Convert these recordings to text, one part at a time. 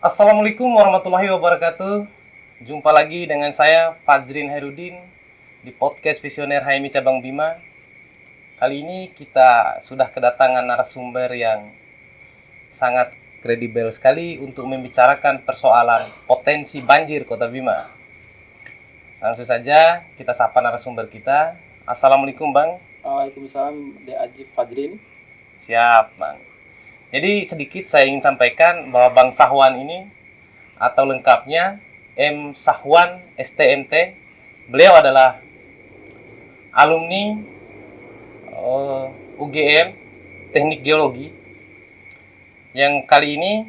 Assalamualaikum warahmatullahi wabarakatuh. Jumpa lagi dengan saya Fadzrin Hairudin di podcast Visioner HMI Cabang Bima. Kali ini kita sudah kedatangan narasumber yang sangat kredibel sekali untuk membicarakan persoalan potensi banjir Kota Bima. Langsung saja kita sapa narasumber kita. Assalamualaikum Bang. Waalaikumsalam, De Ajib Fadrin. Siap Bang. Jadi sedikit saya ingin sampaikan bahwa Bang Sahwan ini atau lengkapnya M. Sahwan STMT. Beliau adalah alumni UGM Teknik Geologi yang kali ini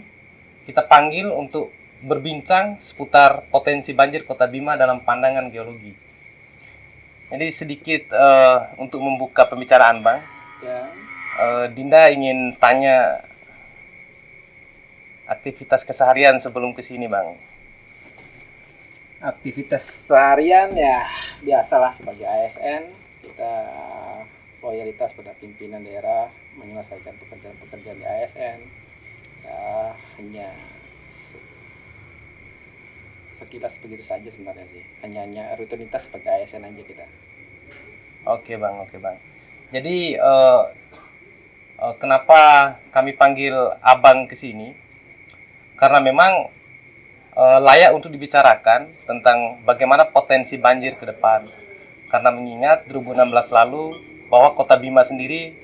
kita panggil untuk berbincang seputar potensi banjir Kota Bima dalam pandangan geologi. Jadi sedikit untuk membuka pembicaraan Bang. Ya. Dinda ingin tanya aktivitas keseharian sebelum kesini Bang. Aktivitas seharian ya biasalah sebagai ASN, kita loyalitas pada pimpinan daerah, menyelesaikan pekerjaan-pekerjaan di ASN. Ya, hanya sekilas begitu saja sebenarnya sih. Hanya rutinitas sebagai ASN aja kita. Oke Bang. Jadi kenapa kami panggil Abang ke sini? Karena memang layak untuk dibicarakan tentang bagaimana potensi banjir ke depan. Karena mengingat 2016 lalu bahwa Kota Bima sendiri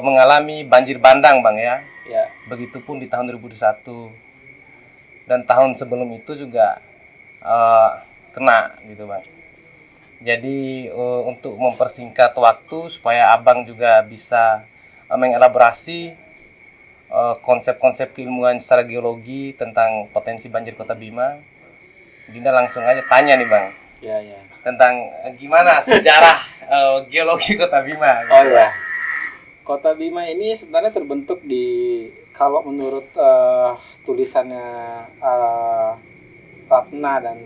mengalami banjir bandang Bang ya. Ya. Begitupun di tahun 2021 dan tahun sebelum itu juga kena gitu Bang. Jadi untuk mempersingkat waktu supaya Abang juga bisa mengelaborasi konsep-konsep keilmuan secara geologi tentang potensi banjir Kota Bima, Dinda langsung aja tanya nih Bang. Ya. Tentang gimana sejarah geologi Kota Bima. Gitu. Oh ya. Kota Bima ini sebenarnya terbentuk kalau menurut tulisannya Ratna dan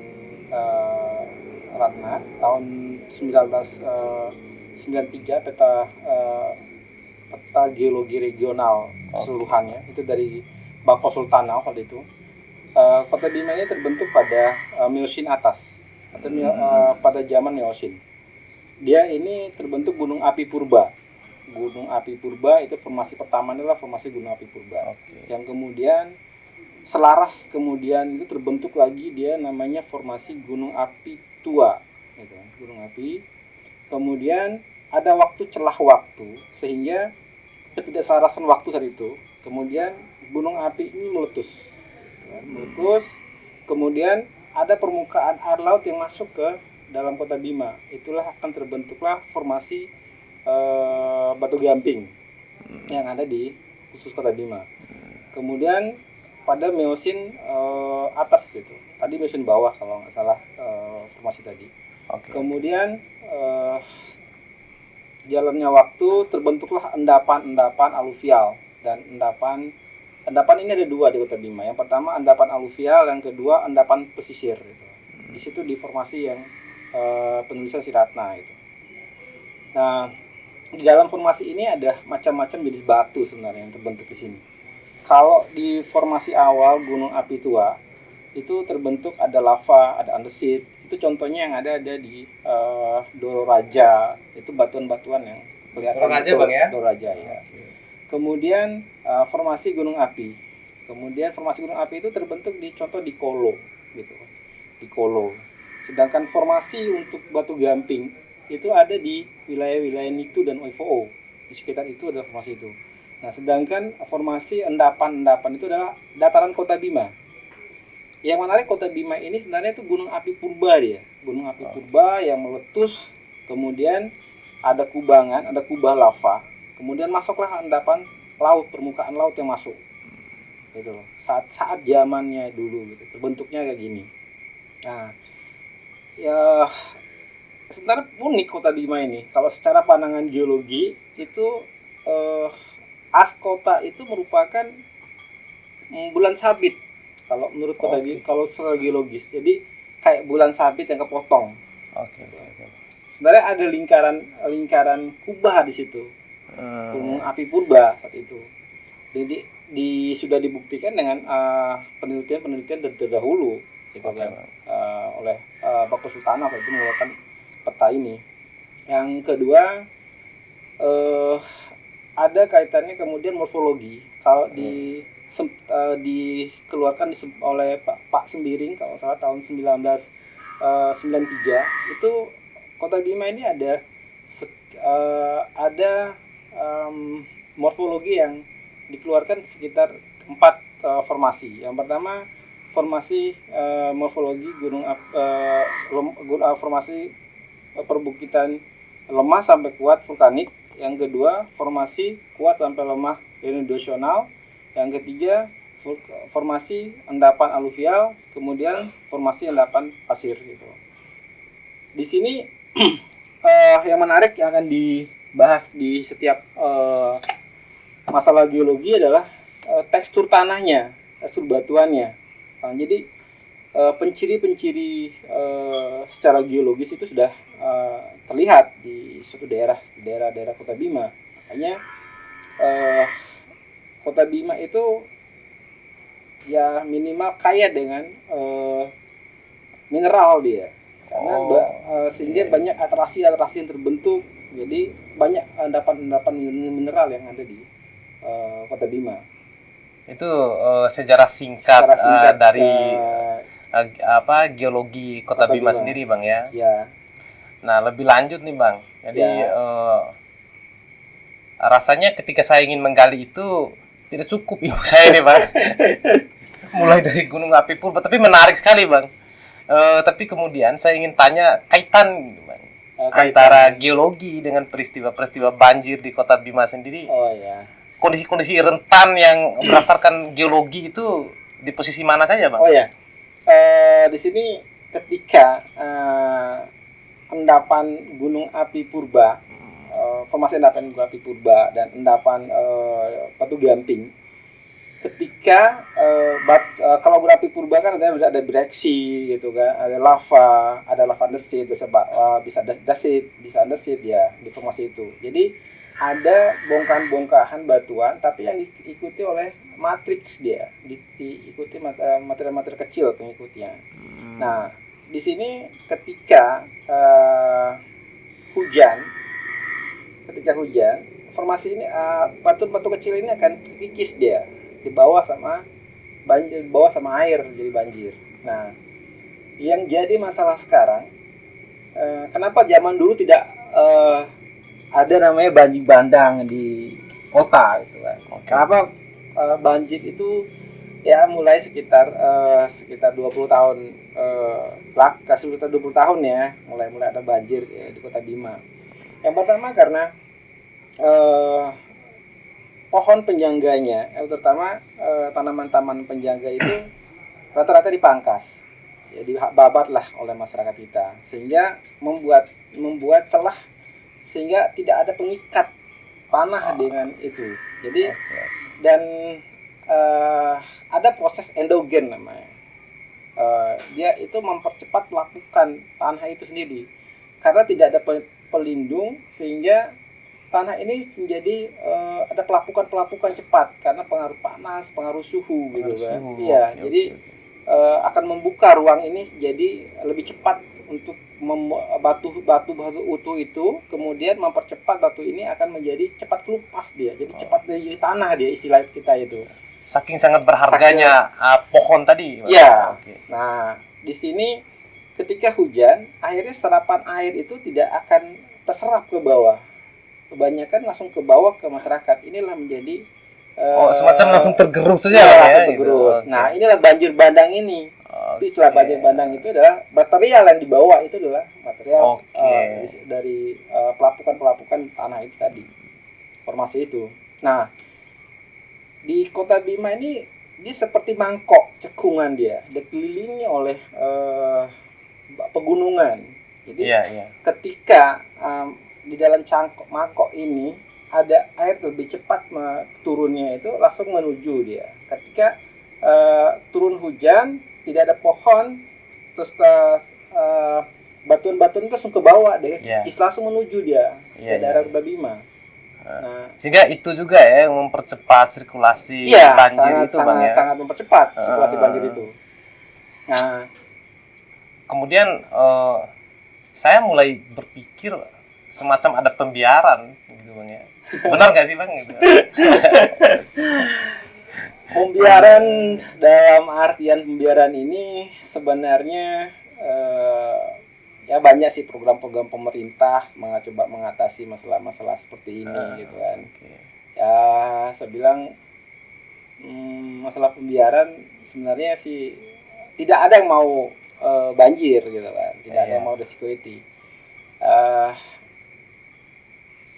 Ratna tahun 1993 peta geologi regional keseluruhannya itu dari Bako Sultanau waktu itu. Kota Bima ini terbentuk pada Miocene atas atau pada zaman Miocene. Dia ini terbentuk gunung api purba. Gunung api purba itu formasi pertama adalah formasi gunung api purba. Yang kemudian selaras kemudian itu terbentuk lagi dia namanya formasi gunung api tua, gitu. Gunung api. Kemudian ada celah waktu sehingga ketidakselarasan waktu saat itu. Kemudian gunung api ini meletus. Kemudian ada permukaan air laut yang masuk ke dalam Kota Bima. Itulah akan terbentuklah formasi batu gamping yang ada di khusus Kota Bima. Kemudian pada Miocene atas itu, tadi Miocene bawah kalau nggak salah formasi tadi. Kemudian jalannya waktu terbentuklah endapan aluvial dan endapan ini ada dua di Kota Bima. Yang pertama endapan aluvial, yang kedua endapan pesisir. Gitu. Di situ di formasi yang penulisan si Ratna itu. Nah, di dalam formasi ini ada macam-macam jenis batu sebenarnya yang terbentuk di sini. Kalau di formasi awal gunung api tua itu terbentuk ada lava, ada andesit. Itu contohnya yang ada di Doro Raja. Itu batuan-batuan yang kelihatan. Doro Raja Bang ya? Doro Raja ya. Kemudian formasi gunung api. Kemudian formasi gunung api itu terbentuk di Kolo gitu. Di Kolo. Sedangkan formasi untuk batu gamping itu ada di wilayah-wilayah Nitu dan Oifo'o. Di sekitar itu ada formasi itu. Nah, sedangkan formasi endapan itu adalah dataran Kota Bima. Yang menarik Kota Bima ini sebenarnya itu gunung api purba dia. Gunung api purba yang meletus, kemudian ada kubangan, ada kubah lava. Kemudian masuklah endapan laut, permukaan laut yang masuk. Gitu loh. Saat zamannya dulu gitu. Terbentuknya kayak gini. Nah, ya sebenarnya unik Kota Bima ini. Kalau secara pandangan geologi itu as kota itu merupakan bulan sabit. Kalau menurut Kota Bima, kalau secara geologis, jadi kayak bulan sabit yang kepotong. Sebenarnya ada lingkaran kubah di situ. Gunung api purba saat itu. Jadi sudah dibuktikan dengan penelitian terdahulu gitu Oke, kan, Bang. oleh Bakus Sultanov itu mengeluarkan peta ini. Yang kedua, eh, ada kaitannya kemudian morfologi. Kalau dikeluarkan oleh Pak Sembiring kalau salah tahun 1993 itu Kota Bima ini ada morfologi yang dikeluarkan sekitar 4 formasi. Yang pertama formasi morfologi formasi perbukitan lemah sampai kuat vulkanik. Yang kedua formasi kuat sampai lemah erosional. Yang ketiga formasi endapan aluvial, kemudian formasi endapan pasir gitu. Di sini yang menarik yang akan dibahas di setiap masalah geologi adalah tekstur tanahnya, tekstur batuannya. Jadi penciri-penciri secara geologis itu sudah terlihat di suatu daerah Kota Bima. Makanya Kota Bima itu ya minimal kaya dengan mineral dia, karena sehingga banyak atrasi yang terbentuk. Jadi banyak endapan mineral yang ada di Kota Bima. Itu sejarah singkat, dari geologi Kota Bima sendiri, Bang ya. Ya. Nah, lebih lanjut nih, Bang. Jadi rasanya ketika saya ingin menggali itu tidak cukup ilmu saya nih, Bang. Mulai dari gunung api purba, tapi menarik sekali, Bang. Tapi kemudian saya ingin tanya kaitan, Bang, antara geologi dengan peristiwa-peristiwa banjir di Kota Bima sendiri. Oh ya. Kondisi-kondisi rentan yang berdasarkan geologi itu di posisi mana saja, Bang? Oh ya. Di sini ketika endapan gunung api purba, formasi endapan gunung api purba dan endapan batu gamping, ketika kalau gunung api purba kan ada bereaksi gitu kan, ada lava andesit, bisa andesit ya di formasi itu. Jadi ada bongkahan batuan tapi yang diikuti oleh matriks, dia diikuti materi-materi kecil pengikutnya. Nah, di sini ketika hujan, formasi ini batu-batu kecil ini akan kikis, dia dibawa sama air jadi banjir. Nah, yang jadi masalah sekarang, kenapa zaman dulu tidak ada namanya banjir bandang di kota gitu kan. Kenapa banjir itu ya mulai sekitar 20 tahun sekitar 20 tahun ya mulai ada banjir di Kota Bima. Yang pertama karena pohon penjangganya, terutama tanaman-tanaman penjangga itu rata-rata dipangkas. Jadi babat lah oleh masyarakat kita, sehingga membuat celah sehingga tidak ada pengikat tanah dengan itu. Jadi dan ada proses endogen namanya. Dia itu mempercepat lapukan tanah itu sendiri karena tidak ada pelindung, sehingga tanah ini menjadi ada pelapukan cepat karena pengaruh panas, pengaruh suhu gitu kan. Iya, jadi akan membuka ruang ini jadi lebih cepat untuk batu utuh itu, kemudian mempercepat batu ini akan menjadi cepat kelupas dia, jadi cepat dari tanah dia, istilah kita itu. Saking sangat berharganya pohon tadi. Ya. Nah, di sini ketika hujan, akhirnya serapan air itu tidak akan terserap ke bawah, kebanyakan langsung ke bawah ke masyarakat. Inilah menjadi semacam langsung tergerus saja ya, tergerus. Gitu. Nah, inilah banjir bandang ini. Istilah banjir bandang itu adalah material yang dibawa itu adalah material dari pelapukan tanah itu tadi, formasi itu. Nah, di Kota Bima ini dia seperti mangkok cekungan, dia dikelilingi oleh pegunungan. Jadi ketika di dalam mangkok ini ada air lebih cepat turunnya, itu langsung menuju dia. Ketika turun hujan tidak ada pohon, terus batuan-batuan itu langsung ke bawah deh, langsung menuju dia ke daerah Kota Bima. Sehingga itu juga ya yang mempercepat sirkulasi Iya, banjir itu Bang ya. sangat mempercepat sirkulasi banjir itu. Nah, kemudian saya mulai berpikir semacam ada pembiaran gitu Bang ya. Benar nggak sih Bang gitu? pembiaran dalam artian pembiaran ini sebenarnya ya banyak sih program-program pemerintah coba mengatasi masalah-masalah seperti ini gitu kan. Okay. Ya saya bilang masalah pembiaran sebenarnya sih tidak ada yang mau banjir gitu kan, tidak ada yang mau resiko itu.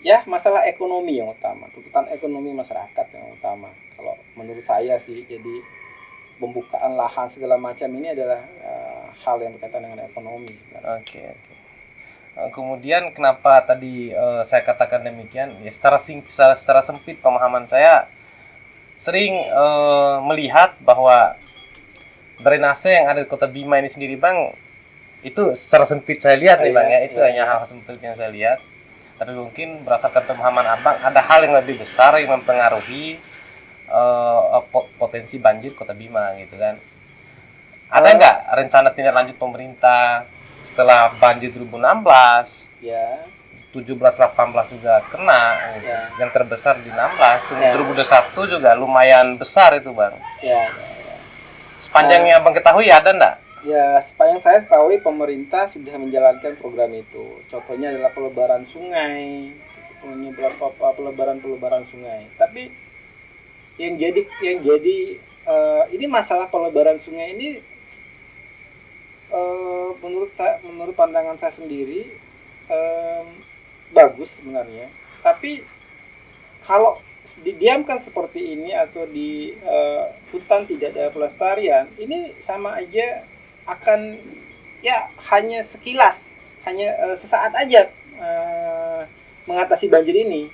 Ya masalah ekonomi yang utama, tuntutan ekonomi masyarakat yang utama. Kalau menurut saya sih, jadi pembukaan lahan segala macam ini adalah hal yang berkaitan dengan ekonomi. Oke. Kemudian kenapa tadi saya katakan demikian? Ya, secara sempit pemahaman saya sering melihat bahwa drainase yang ada di Kota Bima ini sendiri Bang, itu secara sempit saya lihat nih Bang ya, itu hanya hal sempit yang saya lihat. Tapi mungkin berdasarkan pemahaman Abang ada hal yang lebih besar yang mempengaruhi potensi banjir Kota Bima gitu kan. Ada nggak rencana tindak lanjut pemerintah setelah banjir 2016? Ya. 17-18 juga kena gitu. Yang terbesar di 16, 2021 juga lumayan besar itu Bang. Ya. Sepanjang yang Abang ketahui ada nggak? Ya, sepanjang saya ketahui pemerintah sudah menjalankan program itu. Contohnya adalah pelebaran sungai, pelebaran sungai. Tapi yang jadi ini masalah pelebaran sungai ini menurut pandangan saya sendiri bagus sebenarnya. Tapi kalau didiamkan seperti ini atau di hutan tidak ada pelestarian, ini sama aja akan ya hanya sekilas, hanya sesaat aja mengatasi banjir ini.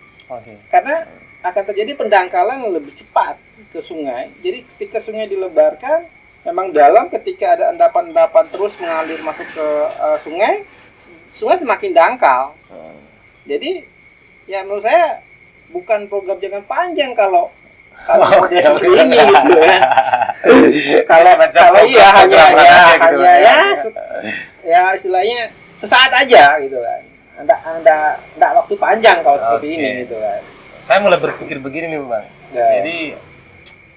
Karena akan terjadi pendangkalan yang lebih cepat ke sungai. Jadi ketika sungai dilebarkan, memang dalam, ketika ada endapan-endapan terus mengalir masuk ke sungai semakin dangkal. Jadi ya menurut saya bukan program jangka panjang kalau seperti ini gitu kan. Kalau iya hanya istilahnya sesaat aja gitu kan. Enggak waktu panjang kalau seperti ini gitu kan. Saya mulai berpikir begini nih Bang. Jadi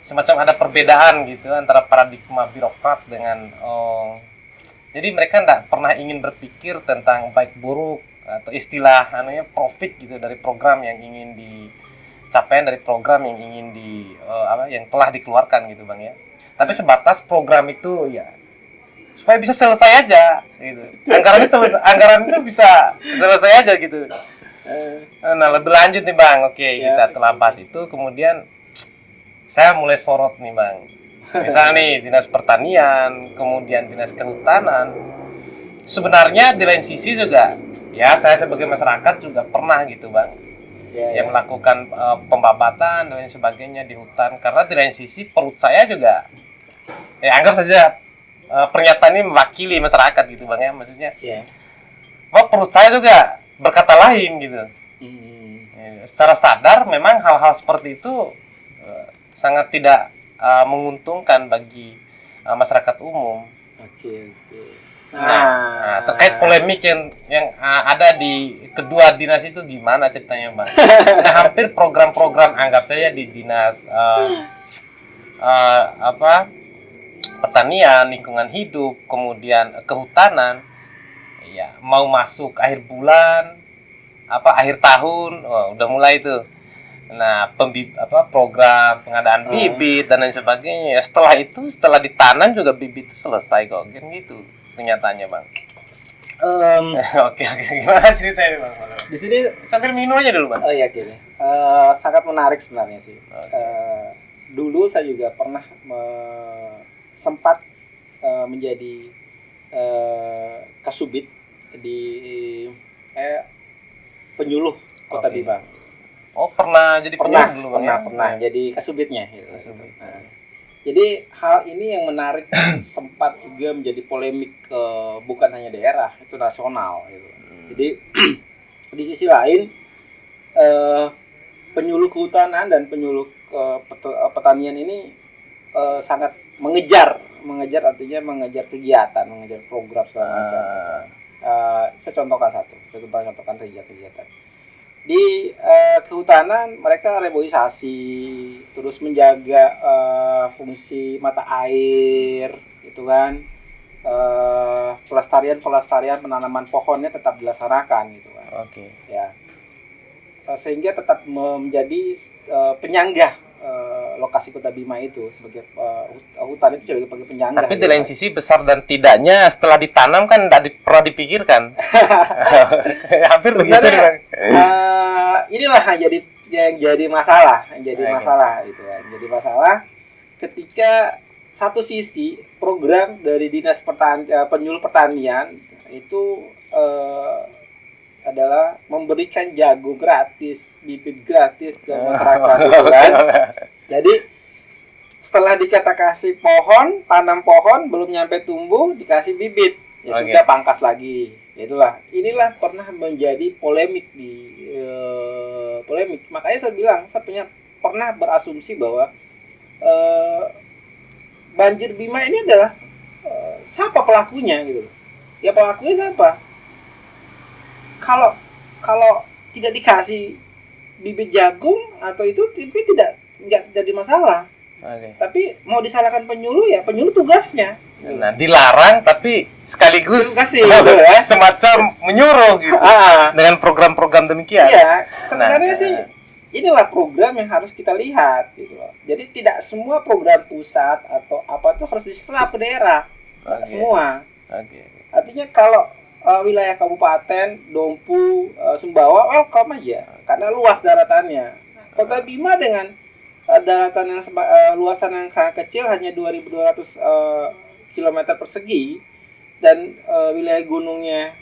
semacam ada perbedaan gitu antara paradigma birokrat dengan jadi mereka enggak pernah ingin berpikir tentang baik buruk atau istilah profit gitu dari program yang ingin capaian dari program yang ingin yang telah dikeluarkan gitu Bang ya. Tapi sebatas program itu ya supaya bisa selesai aja gitu. Anggaran itu bisa selesai aja gitu. Nah, lebih lanjut nih Bang. Oke, kita telah bahas itu, kemudian saya mulai sorot nih Bang. Misalnya nih Dinas Pertanian, kemudian Dinas Kehutanan. Sebenarnya di lain sisi juga ya saya sebagai masyarakat juga pernah gitu Bang. Yang melakukan pembabatan dan lain sebagainya di hutan, karena di lain sisi perut saya juga anggap saja pernyataan ini mewakili masyarakat gitu Bang ya, maksudnya perut saya juga berkata lain gitu. Secara sadar memang hal-hal seperti itu sangat tidak menguntungkan bagi masyarakat umum. Nah, terkait polemik yang ada di kedua dinas itu gimana ceritanya Bang? Nah, hampir program-program anggap saya di dinas pertanian, lingkungan hidup, kemudian kehutanan, ya mau masuk akhir bulan, akhir tahun, udah mulai tuh. Nah, program pengadaan bibit dan lain sebagainya. Setelah ditanam juga bibit itu selesai kok, kan gitu kenyataannya Bang. Oke, gimana ceritanya Bang? Di sini sambil minum aja dulu Bang. Oh iya gini, sangat menarik sebenarnya sih. Dulu saya juga pernah sempat menjadi kasubit di penyuluh Kota Bima. Oh, pernah jadi penyuluh dulu Bang? Pernah jadi kasubitnya gitu. Jadi hal ini yang menarik sempat juga menjadi polemik bukan hanya daerah, itu nasional gitu. Jadi di sisi lain penyuluh kehutanan dan penyuluh pertanian ini sangat mengejar artinya mengejar kegiatan, mengejar program segala macam. Saya contohkan kegiatan di kehutanan. Mereka reboisasi, terus menjaga fungsi mata air, gitu kan. Pelestarian penanaman pohonnya tetap dilaksanakan, gitu kan. Oke. Ya, sehingga tetap menjadi penyangga lokasi Kota Bima itu sebagai hutan itu sebagai penyangga. Tapi di lain sisi besar dan tidaknya setelah ditanam kan tidak pernah dipikirkan. Hampir begitu. Inilah yang jadi masalah, gitu kan. Jadi masalah ketika satu sisi program dari Dinas Penyuluh Pertanian itu adalah memberikan jagung gratis, bibit gratis ke masyarakat, gitu kan. Jadi setelah kasih pohon, tanam pohon belum nyampe tumbuh, dikasih bibit, ya sudah pangkas lagi. Inilah pernah menjadi polemik polemik. Makanya saya bilang, saya pernah berasumsi bahwa banjir Bima ini adalah siapa pelakunya, gitu. Ya pelakunya siapa? Kalau tidak dikasih bibit jagung atau itu tidak jadi masalah. Tapi mau disalahkan penyuluh, ya penyuluh tugasnya. Nah, dilarang tapi sekaligus semacam menyuruh gitu. Dengan program-program demikian. Iya, sebenarnya sih inilah program yang harus kita lihat, gitu loh. Jadi tidak semua program pusat atau apa itu harus diserap ke daerah. Semua. Artinya kalau wilayah kabupaten, Dompu, Sumbawa, welcome aja karena luas daratannya. Kota Bima dengan daratan yang luasan yang kecil hanya 2.200 km persegi dan wilayah gunungnya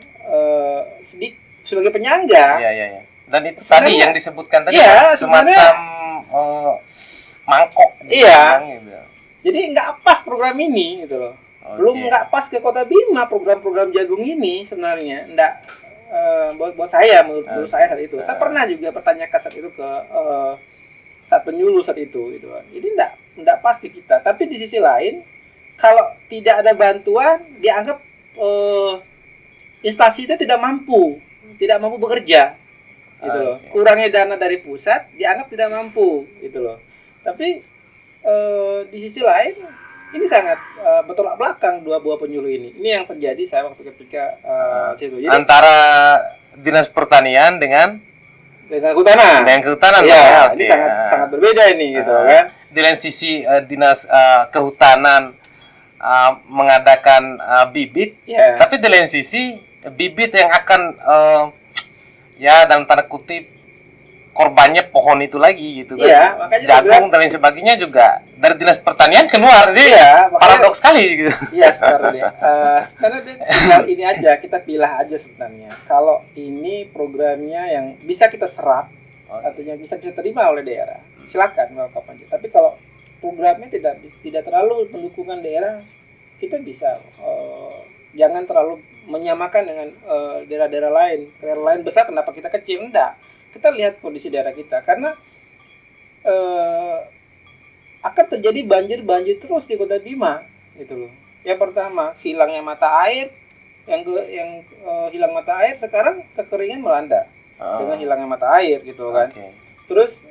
sedikit sebagai penyangga. Iya. Dan itu tadi yang disebutkan tadi semacam mangkok. Iya. Gitu. Jadi nggak pas program ini, gitu loh. Belum nggak pas ke Kota Bima program-program jagung ini sebenarnya. Nggak buat saya, menurut saya saat itu. Saya pernah juga pertanyakan saat itu ke saat penyuluh saat itu, gitu. Ini nggak pas ke kita. Tapi di sisi lain, kalau tidak ada bantuan, dianggap instansi itu tidak mampu bekerja, gitu loh. Kurangnya dana dari pusat, dianggap tidak mampu, gitu loh. Tapi di sisi lain, ini sangat bertolak belakang dua buah penyuluh ini. Ini yang terjadi saya waktu ketika situ. Jadi, antara Dinas Pertanian dengan kehutanan. Ya, ini sangat berbeda ini, gitu kan. Di lain sisi Dinas Kehutanan mengadakan bibit, tapi di lain sisi bibit yang akan ya dalam tanda kutip korbannya pohon itu lagi, gitu kan. Jagung dan lain sebagainya juga dari Dinas Pertanian keluar. Jadi paradoks sekali, gitu. Iya, sebenarnya. Sebenarnya tinggal ini aja, kita pilih aja sebenarnya. Kalau ini programnya yang bisa kita serap, artinya bisa terima oleh daerah, silakan melakukan aja. Tapi kalau programnya tidak terlalu mendukungkan daerah, kita bisa jangan terlalu menyamakan dengan daerah-daerah lain. Daerah lain besar, kenapa kita kecil? Enggak. Kita lihat kondisi daerah kita, karena akan terjadi banjir terus di Kota Bima, gitu loh. Yang pertama, hilangnya mata air, yang hilang mata air, sekarang kekeringan melanda dengan hilangnya mata air, gitu kan. Terus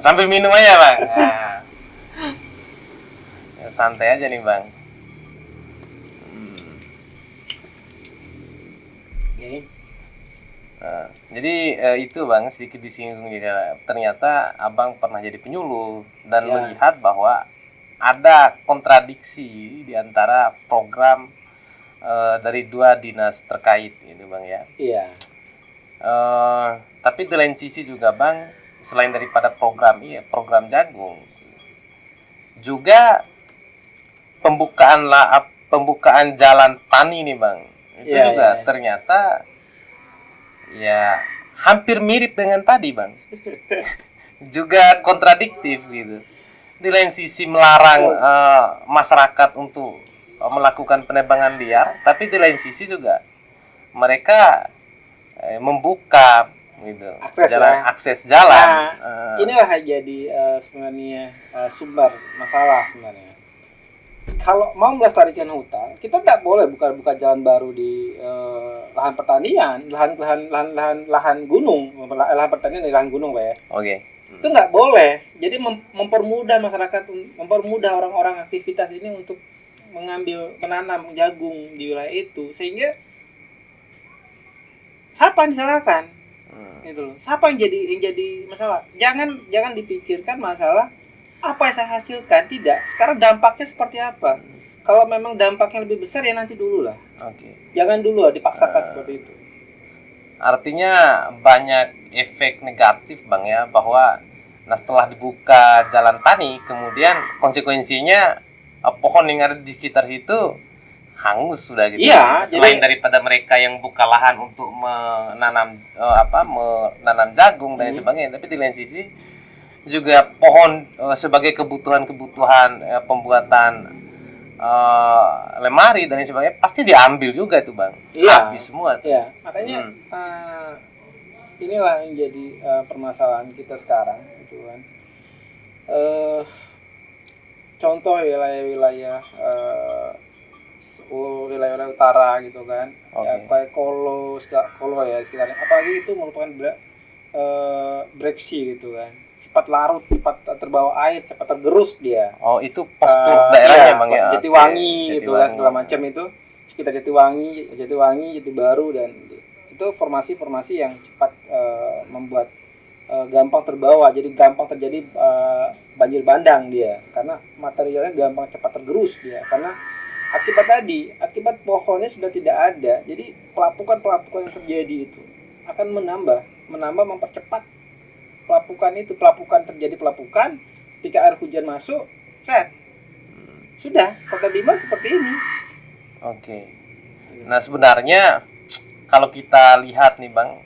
sambil minum aja, Bang. Santai aja nih, Bang. Jadi itu, Bang, sedikit disinggung juga. Ternyata Abang pernah jadi penyuluh dan melihat bahwa ada kontradiksi di antara program dari dua dinas terkait, gitu, Bang, ya. Iya. Tapi di lain sisi juga, Bang, selain daripada program jagung, juga pembukaan jalan tani nih, Bang, itu juga ternyata ya hampir mirip dengan tadi, Bang. Juga kontradiktif, gitu. Di lain sisi melarang masyarakat untuk melakukan penebangan liar, tapi di lain sisi juga mereka membuka gitu akses jalan. Inilah jadi sebenarnya sumber masalah sebenarnya. Kalau mau melestarikan hutan, kita tidak boleh buka jalan baru di lahan pertanian, lahan gunung, lahan pertanian di lahan gunung, ya. Oke. Itu nggak boleh. Jadi mempermudah masyarakat, mempermudah orang-orang aktivitas ini untuk menanam jagung di wilayah itu, sehingga siapa yang disalahkan? Gitu loh. Siapa yang jadi masalah? Jangan dipikirkan masalah apa yang saya hasilkan, tidak. Sekarang dampaknya seperti apa? Kalau memang dampaknya lebih besar ya nanti dulu lah. Jangan dulu lah dipaksakan seperti itu. Artinya banyak efek negatif Bang ya, bahwa setelah dibuka jalan tani, kemudian konsekuensinya pohon yang ada di sekitar situ hangus sudah gitu. Iya, selain daripada mereka yang buka lahan untuk menanam menanam jagung dan sebagainya, tapi di lain sisi juga pohon sebagai kebutuhan pembuatan lemari dan sebagainya pasti diambil juga itu Bang. Iya. Habis semua. Iya, makanya inilah yang jadi permasalahan kita sekarang, gitu kan. Contoh wilayah-wilayah utara gitu kan, ya kayak Kolo ya sekitarnya, apalagi itu merupakan breksi gitu kan, cepat larut, cepat terbawa air, cepat tergerus dia. Oh, itu postur daerahnya Bang ya. Jatiwangi gitu kan, segala macam itu sekitar Jatiwangi, Jatibaru, dan itu formasi-formasi yang cepat membuat gampang terbawa, jadi gampang terjadi banjir bandang dia, karena materialnya gampang cepat tergerus dia, karena akibat pohonnya sudah tidak ada. Jadi pelapukan yang terjadi itu akan mempercepat pelapukan ketika air hujan masuk, sudah Kota Bima seperti ini. Oke. Nah, sebenarnya kalau kita lihat nih Bang,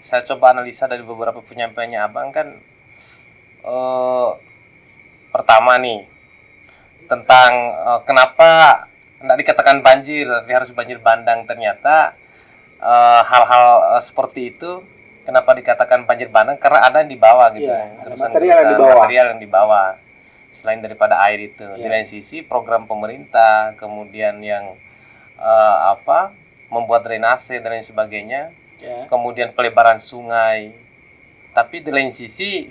saya coba analisa dari beberapa penyampaiannya Abang kan, pertama nih tentang kenapa tidak dikatakan banjir tapi harus banjir bandang. Ternyata hal-hal seperti itu kenapa dikatakan banjir bandang, karena ada yang dibawa gitu, material yang dibawa selain daripada air itu. Di lain sisi program pemerintah, kemudian yang membuat drainase dan lain sebagainya, kemudian pelebaran sungai. Tapi di lain sisi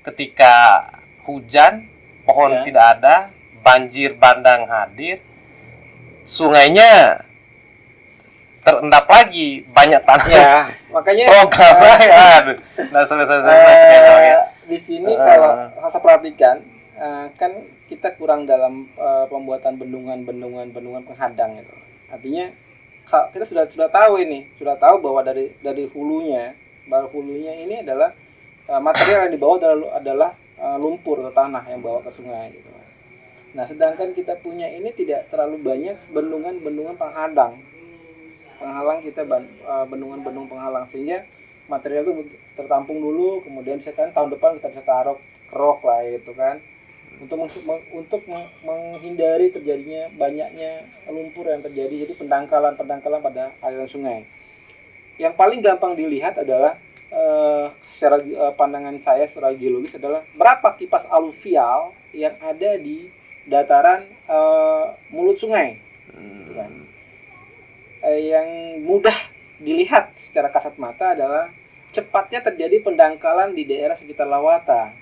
ketika hujan, pohon tidak ada, banjir bandang hadir, sungainya terendap lagi, banyak tanah. Makanya program di sini kalau saya perhatikan, kan kita kurang dalam pembuatan bendungan penghadang itu. Artinya kita sudah tahu bahwa dari hulunya ini adalah material yang dibawa adalah lumpur atau tanah yang bawa ke sungai gitu. Nah, sedangkan kita punya ini tidak terlalu banyak bendungan penghalang kita, bendungan penghalang, sehingga material itu tertampung dulu, kemudian misalkan tahun depan kita bisa taruh kerok lah gitu kan, untuk menghindari terjadinya banyaknya lumpur yang terjadi, jadi pendangkalan pada aliran sungai. Yang paling gampang dilihat adalah secara pandangan saya secara geologis adalah berapa kipas aluvial yang ada di dataran mulut sungai, gitu kan. Yang mudah dilihat secara kasat mata adalah cepatnya terjadi pendangkalan di daerah sekitar Lawata.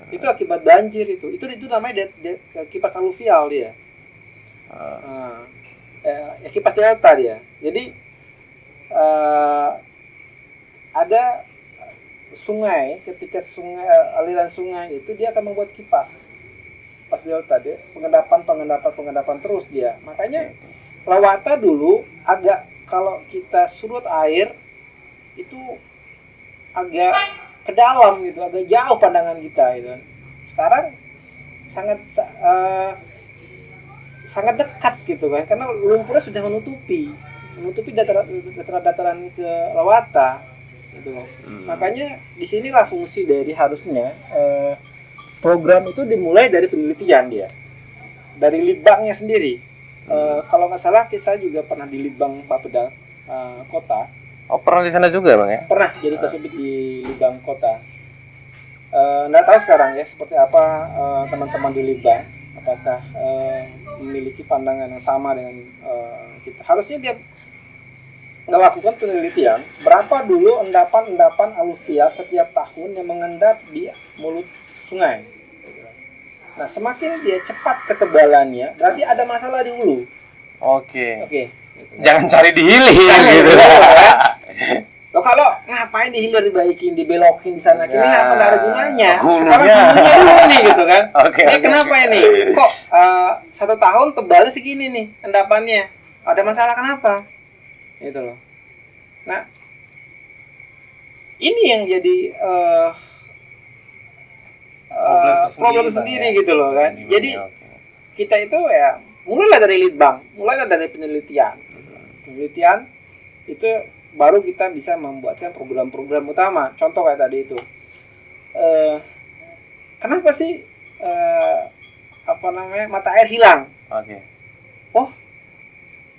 Itu akibat banjir itu namanya kipas aluvial dia. Kipas delta dia. Jadi ada sungai, ketika aliran sungai itu dia akan membuat kipas delta, dia pengendapan terus dia. Makanya Lawata dulu agak, kalau kita surut air itu agak ke dalam gitu, agak jauh pandangan kita gitu. Sekarang sangat dekat gitu kan, karena lumpurnya sudah menutupi dataran ke Lawata gitu. Makanya disinilah fungsi dari harusnya program itu dimulai dari penelitian dia. dari Litbangnya sendiri. Kalau nggak salah saya juga pernah di Litbang Bapeda kota. Oh, pernah di sana juga Bang ya? Pernah jadi kasubit di Litbang kota. Nggak tahu sekarang ya seperti apa teman-teman di Litbang, apakah memiliki pandangan yang sama dengan kita. Harusnya dia melakukan penelitian berapa dulu endapan-endapan aluvial setiap tahun yang mengendap di mulut sungai. Nah, semakin dia cepat ketebalannya, berarti ada masalah di hulu. Oke. Gitu. Jangan cari di hilir Jangan gitu. di hilir, ya. Loh, kalau ngapain di hilir dibaikin, dibelokin di sana kini apa ada gunanya? Sekarang hulunya dulu nih gitu kan. Ini kenapa ini? Kok 1 tahun tebalnya segini nih endapannya? Ada masalah kenapa? Gitu loh. Nah, ini yang jadi problem sendiri ya? Gitu loh kan. Jadi kita itu ya mulailah dari Litbang, mulailah dari penelitian. Penelitian itu baru kita bisa membuatkan program-program utama. Contoh kayak tadi itu. Kenapa sih mata air hilang? Oke. Oh,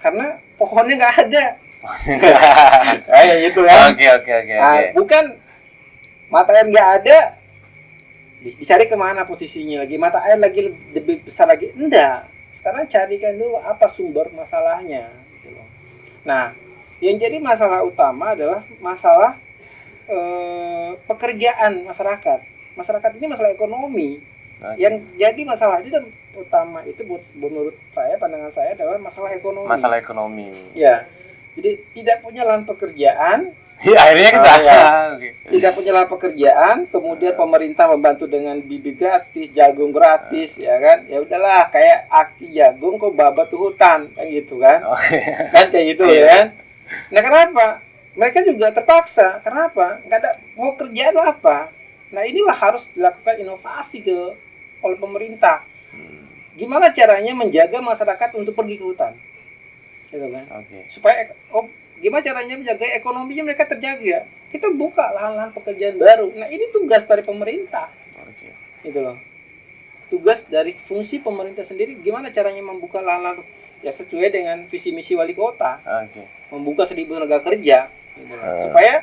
karena pohonnya nggak ada. Kayak gitu kan. Oke. Bukan mata air nggak ada, dicari kemana posisinya lagi, mata air lagi lebih besar lagi. Enggak, sekarang carikan dulu apa sumber masalahnya gitu loh. Nah, yang jadi masalah utama adalah masalah pekerjaan masyarakat ini, masalah ekonomi. Yang jadi masalah itu utama itu menurut saya, pandangan saya adalah masalah ekonomi. Ya, jadi tidak punya lahan pekerjaan. Ya, akhirnya ke sana. Tidak punya lahan pekerjaan, kemudian pemerintah membantu dengan bibit gratis, jagung gratis, ya kan? Ya udahlah, kayak aki jagung kok babat tuh hutan, kayak gitu kan? Kan kayak gitu ya kan? Nah, kenapa? Mereka juga terpaksa. Kenapa? Nggak ada mau kerjaan apa? Nah, inilah harus dilakukan inovasi oleh pemerintah. Gimana caranya menjaga masyarakat untuk pergi ke hutan? Gitu kan? Supaya gimana caranya menjaga ekonominya mereka terjaga? Kita buka lahan-lahan pekerjaan baru. Nah, ini tugas dari pemerintah. Gitu loh. Tugas dari fungsi pemerintah sendiri, gimana caranya membuka lahan-lahan ya sesuai dengan visi misi wali kota. Membuka 1.000 tenaga kerja gitu loh. Supaya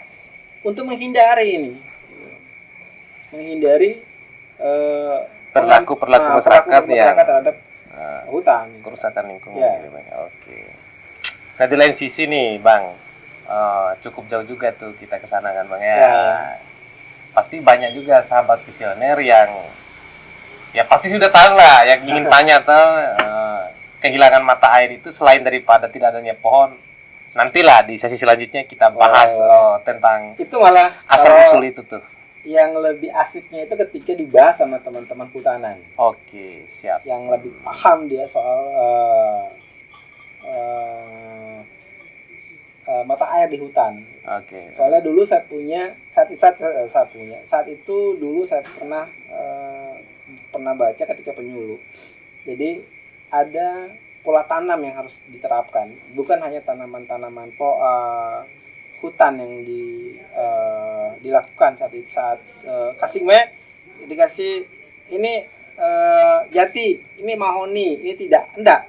untuk menghindari ini. Menghindari perilaku masyarakat yang terhadap hutan, kerusakan lingkungan. Ya. Nah, di lain sisi nih Bang, cukup jauh juga tuh kita ke sana kan Bang ya. Pasti banyak juga sahabat visioner yang ya pasti sudah tahu lah, yang ingin tanya tuh kehilangan mata air itu selain daripada tidak adanya pohon. Nantilah di sesi selanjutnya kita bahas tentang itu malah asal usul itu tuh. Yang lebih asiknya itu ketika dibahas sama teman-teman hutanan. Oke, siap. Yang lebih paham dia soal mata air di hutan. Soalnya dulu saat itu dulu saya pernah baca ketika penyuluh. Jadi ada pola tanam yang harus diterapkan, bukan hanya tanaman-tanaman hutan yang dilakukan saat kasing dikasih ini jati, ini mahoni, ini enggak.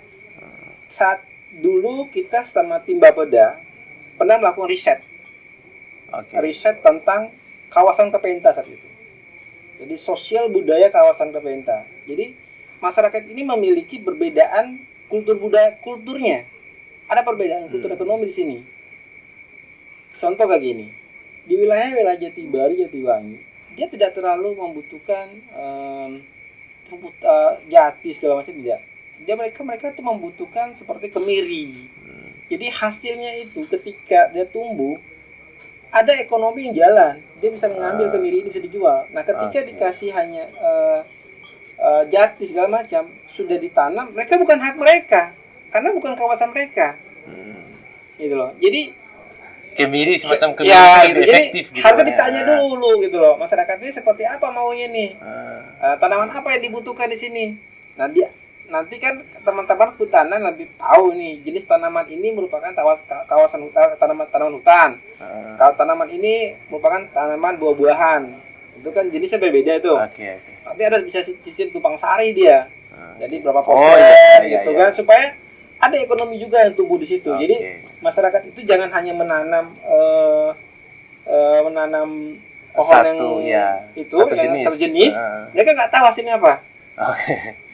Saat dulu kita sama tim Bapeda pernah melakukan riset tentang kawasan Kepenta saat itu. Jadi sosial budaya kawasan Kepenta. Jadi masyarakat ini memiliki perbedaan kulturnya. Ada perbedaan kultur ekonomi di sini. Contoh kayak gini, di wilayah Jatibaru, Jatiwangi, dia tidak terlalu membutuhkan jati segala macam, tidak. Mereka tuh membutuhkan seperti kemiri. Jadi hasilnya itu ketika dia tumbuh, ada ekonomi yang jalan, dia bisa mengambil kemiri ini, bisa dijual. Nah, ketika dikasih hanya jati segala macam sudah ditanam, mereka bukan hak mereka karena bukan kawasan mereka. Gitu loh. Jadi kemiri semacam kemiri lebih efektif gitu. Harusnya ditanya dulu gitu loh, masyarakatnya seperti apa maunya nih, tanaman apa yang dibutuhkan di sini. Nanti kan teman-teman hutanan lebih tahu nih jenis tanaman ini merupakan kawasan hutan, tanaman hutan. Kalau tanaman ini merupakan tanaman buah-buahan, itu kan jenisnya berbeda itu. Nanti ada bisa sistem tumpang sari dia. Jadi berapa persen gitu kan, supaya ada ekonomi juga yang tumbuh di situ. Jadi masyarakat itu jangan hanya menanam pohon satu jenis, mereka nggak tahu hasilnya apa.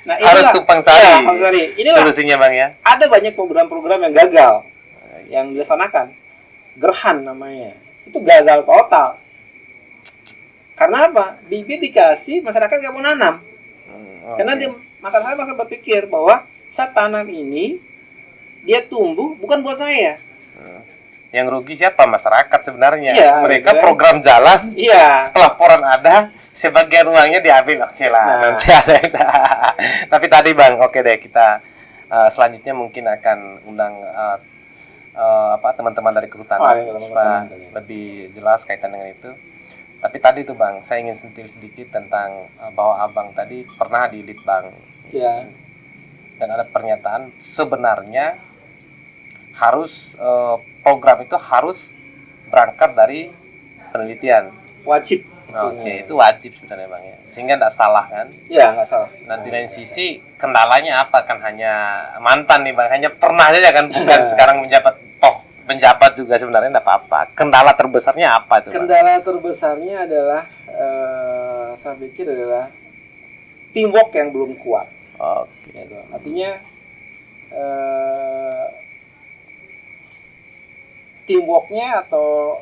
Nah, harus tumpang sari. Inilah solusinya Bang ya. Ada banyak program-program yang gagal yang dilaksanakan. Gerhan namanya. Itu gagal total. Karena apa? Bibit dikasih, masyarakat nggak mau nanam. Karena dia masyarakat berpikir bahwa saat tanam ini dia tumbuh bukan buat saya. Yang rugi siapa? Masyarakat sebenarnya. Mereka gitu program jalan. Pelaporan ada, sebagian uangnya diambil. Oke lah. Nanti ada. Tapi tadi Bang, oke deh, kita selanjutnya mungkin akan undang teman-teman dari kehutanan supaya lebih jelas kaitan dengan itu. Tapi tadi tuh Bang, saya ingin sentil sedikit tentang bahwa Abang tadi pernah di Litbang. Dan ada pernyataan sebenarnya harus program itu harus berangkat dari penelitian. Wajib. Itu wajib sebenarnya Bang ya. Sehingga tidak salah kan? Iya, nggak salah. Nanti dari sisi kendalanya apa kan, hanya mantan nih Bang, hanya pernah aja kan, bukan sekarang menjabat juga sebenarnya tidak apa-apa. Kendala terbesarnya apa itu Bang? Kendala terbesarnya adalah saya pikir adalah teamwork yang belum kuat. Gitu. Artinya teamworknya atau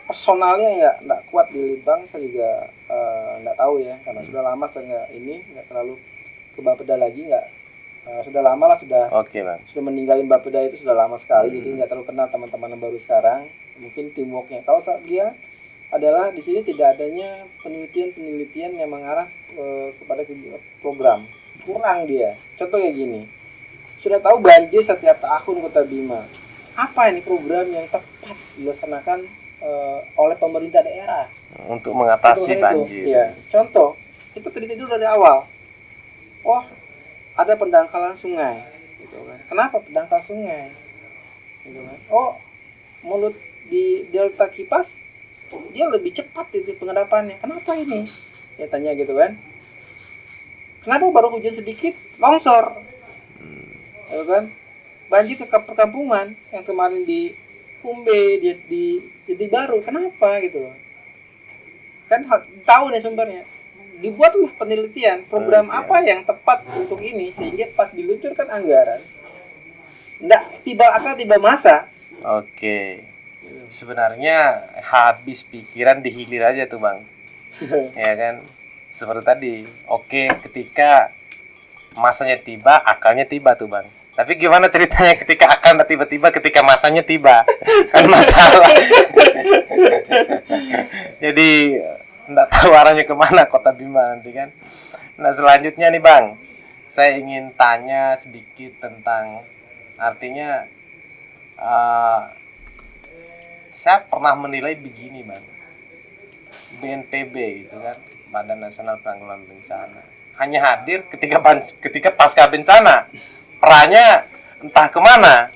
personalnya nggak kuat di Litbang. Saya juga nggak tahu ya, karena sudah lama saya nggak terlalu ke Bapeda lagi, sudah lama lah, sudah meninggalin Bapeda itu sudah lama sekali, jadi nggak terlalu kenal teman-teman yang baru sekarang. Mungkin teamworknya, kalau dia adalah di sini tidak adanya penelitian yang mengarah kepada program, kurang dia. Contoh kayak gini, sudah tahu banjir setiap tahun Kota Bima, apa ini program yang tepat dilaksanakan oleh pemerintah daerah untuk mengatasi banjir? Ya, contoh, kita teliti dulu dari awal. Ada pendangkalan sungai, gitu kan. Kenapa pendangkal sungai? Gitu kan. Mulut di Delta Kipas dia lebih cepat itu pengendapannya. Kenapa ini? Ya tanya gitu kan. Kenapa baru hujan sedikit longsor? Gitu kan. Banjir ke perkampungan yang kemarin di Kumbe, di Jati Baru. Kenapa gitu loh? Kan tahu nih sumbernya. Dibuatlah penelitian program apa yang tepat untuk ini, sehingga pas diluncurkan anggaran nggak tiba masa. Sebenarnya habis pikiran dihilir aja tuh Bang. Ya kan, seperti tadi. Ketika masanya tiba, akalnya tiba tuh Bang. Tapi gimana ceritanya ketika akan tiba-tiba ketika masanya tiba? Kan masalah. Jadi nggak tahu arahnya kemana Kota Bima nanti kan. Nah selanjutnya nih Bang, saya ingin tanya sedikit tentang, artinya saya pernah menilai begini Bang, BNPB gitu kan, Badan Nasional Penanggulangan Bencana, hanya hadir ketika pasca bencana, perannya entah kemana.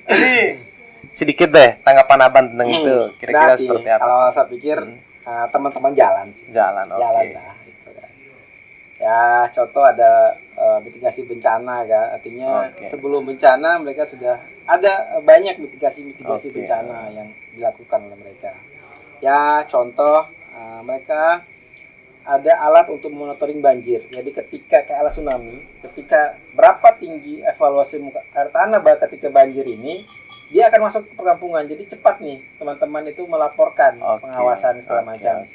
Jadi sedikit deh tanggapan Abang tentang itu, kira-kira seperti apa? Kalau saya pikir teman-teman jalan lah gitu kan. Ya contoh ada mitigasi bencana kan, artinya sebelum bencana mereka sudah ada banyak mitigasi bencana yang dilakukan oleh mereka. Ya contoh mereka ada alat untuk monitoring banjir. Jadi ketika kayak alat tsunami, ketika berapa tinggi evaluasi muka air tanah ketika banjir ini, dia akan masuk ke perkampungan. Jadi cepat nih teman-teman itu melaporkan pengawasan segala macam.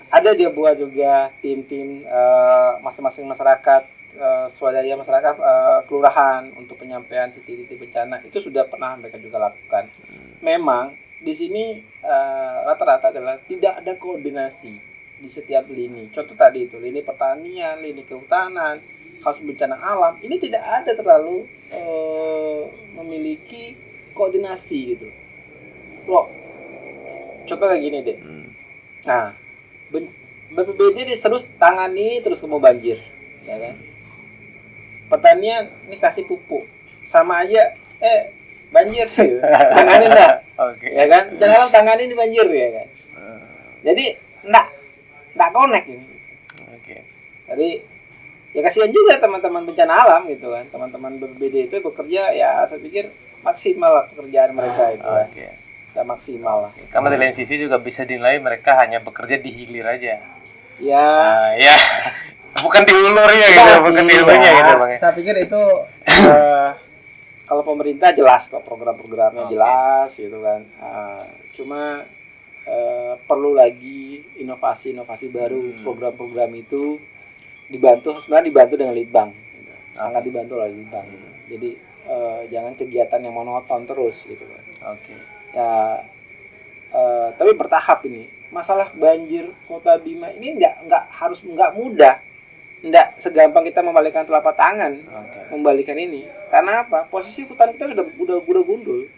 Ada dia buat juga tim-tim masing-masing masyarakat, swadaya masyarakat, kelurahan untuk penyampaian titik-titik bencana. Itu sudah pernah mereka juga lakukan. Memang di sini rata-rata adalah tidak ada koordinasi di setiap lini. Contoh tadi itu lini pertanian, lini kehutanan, khas bencana alam. Ini tidak ada terlalu memiliki koordinasi gitu loh. Contoh kayak gini deh. Nah, BPBD terus tangani terus mau banjir, ya kan? Pertanian ini kasih pupuk, sama aja banjir sih, tanganin dah, ya kan? Jangan tanganin di banjir, ya kan? Jadi enggak connect ini. Jadi ya kasihan juga teman-teman bencana alam gitu kan, teman-teman BPBD itu bekerja ya saya pikir maksimal lah pekerjaan mereka itu kan, Oke. ya maksimal lah. Karena di lain sisi juga bisa dinilai mereka hanya bekerja di hilir aja. Ya, Ya, bukan di hulurnya gitu, enggak bukan sih, di hulunya ya. gitu bang. Saya pikir itu kalau pemerintah jelas kok program-programnya jelas gitu kan. Cuma perlu lagi inovasi-inovasi baru, program-program itu sebenarnya dibantu dengan litbang, gitu. Sangat dibantu oleh litbang. Gitu. Jadi jangan kegiatan yang monoton terus gitu kan. Oke. Ya, tapi bertahap ini. Masalah banjir Kota Bima ini nggak mudah, nggak segampang kita membalikan telapak tangan, membalikan ini. Karena apa? Posisi hutan kita sudah gundul,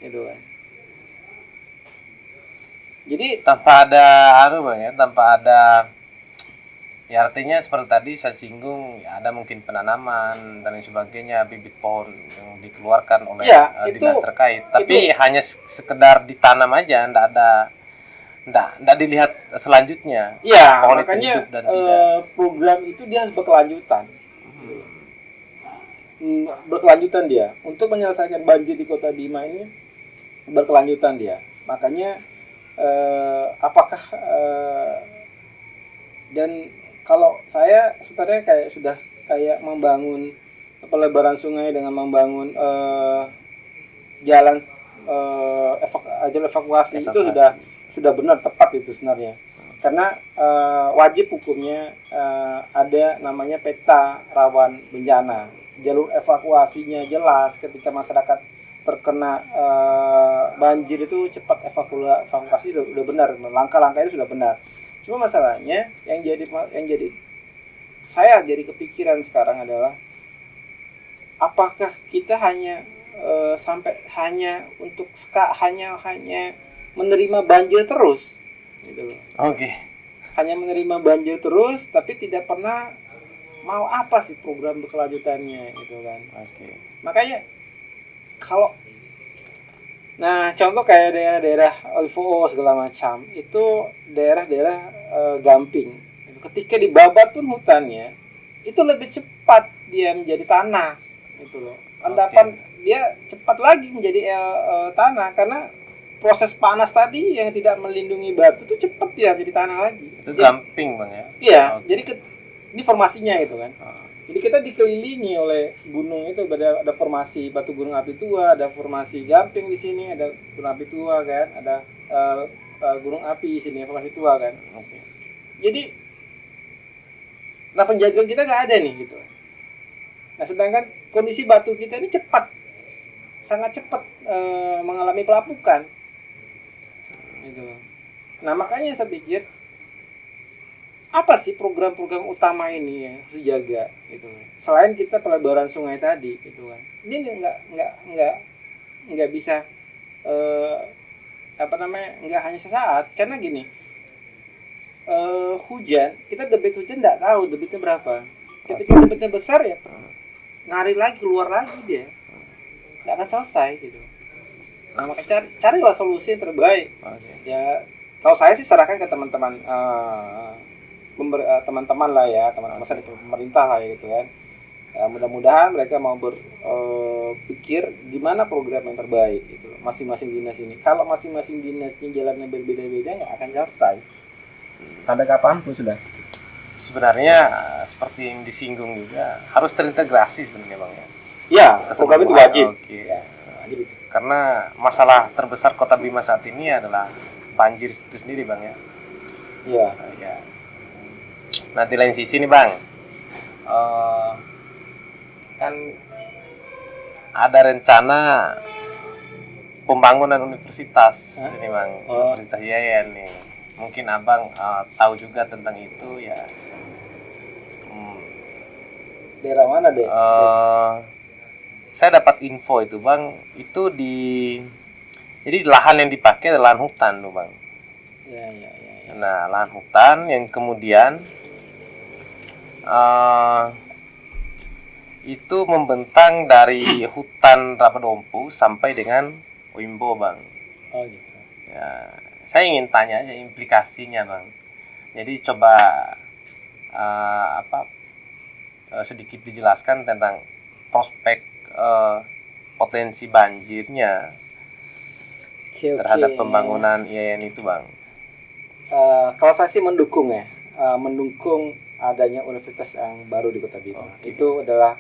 gitu kan. Jadi tanpa ada bang ya, tanpa ada ya artinya seperti tadi saya singgung ya ada mungkin penanaman dan lain sebagainya, bibit pohon yang dikeluarkan oleh dinas terkait, tapi hanya sekedar ditanam aja, ndak dilihat selanjutnya. Iya, pohon makanya itu hidup dan tidak. Program itu dia harus berkelanjutan. Berkelanjutan dia untuk menyelesaikan banjir di Kota Bima ini, berkelanjutan dia. Makanya apakah dan kalau saya sebenarnya sudah kayak membangun pelebaran sungai dengan membangun jalan evakuasi itu sudah benar, tepat itu sebenarnya. Karena wajib hukumnya ada namanya peta rawan bencana, jalur evakuasinya jelas. Ketika masyarakat terkena banjir itu cepat evakuasi udah benar, langkah-langkah itu sudah benar. Cuma masalahnya yang jadi saya jadi kepikiran sekarang adalah apakah kita hanya sampai hanya untuk hanya menerima banjir terus gitu. Hanya menerima banjir terus tapi tidak pernah mau apa sih program berkelanjutannya gitu kan. Makanya kalau contoh kayak daerah-daerah OVO segala macam itu daerah-daerah gamping, ketika dibabat pun hutannya itu lebih cepat dia menjadi tanah itu loh, endapan dia cepat lagi menjadi tanah karena proses panas tadi yang tidak melindungi batu itu cepat dia jadi tanah lagi. Itu jadi, gamping bang ya. Iya, jadi ini formasinya gitu kan. Jadi kita dikelilingi oleh gunung itu, ada formasi batu gunung api tua, ada formasi gamping di sini, ada gunung api tua kan, ada gunung api di sini formasi tua kan. Jadi penjajahan kita nggak ada nih gitu. Nah sedangkan kondisi batu kita ini sangat cepat mengalami pelapukan. Gitu. Nah makanya saya pikir apa sih program-program utama ini yang harus dijaga gitu. Selain kita pelebaran sungai tadi gitu kan. Ini nggak bisa nggak hanya sesaat, karena gini. Hujan, kita debit hujan nggak tahu debitnya berapa. Ketika debitnya besar ya ngalir lagi, keluar lagi dia. Nggak akan selesai gitu. Nah, makanya carilah solusi yang terbaik. Ya, kalau saya sih serahkan ke teman-teman teman-teman lah ya, teman-teman saya di pemerintah lah ya gitu kan. Ya, mudah-mudahan mereka mau berpikir gimana program yang terbaik gitu masing-masing dinas ini. Kalau masing-masing dinasnya jalannya berbeda-beda nggak akan selesai. Sampai kapan pun sudah. Sebenarnya seperti yang disinggung juga harus terintegrasi sebenarnya bang ya. Iya, program itu wajib. Ya, wajib itu. Karena masalah terbesar Kota Bima saat ini adalah banjir itu sendiri bang ya. Iya. Ya. Nah di lain sisi nih bang, kan ada rencana pembangunan universitas ini bang, Universitas IAIN nih. Mungkin abang tahu juga tentang itu ya. Daerah mana deh? Saya dapat info itu bang, itu jadi lahan yang dipakai adalah lahan hutan tuh bang. Ya. Nah lahan hutan yang kemudian itu membentang dari hutan Rapadompu sampai dengan Wimbo bang. Oh gitu. Ya, saya ingin tanya aja implikasinya bang. Jadi coba sedikit dijelaskan tentang prospek potensi banjirnya terhadap pembangunan IAIN itu, Bang? Kalau saya sih mendukung ya, mendukung adanya universitas yang baru di Kota Bima. Itu adalah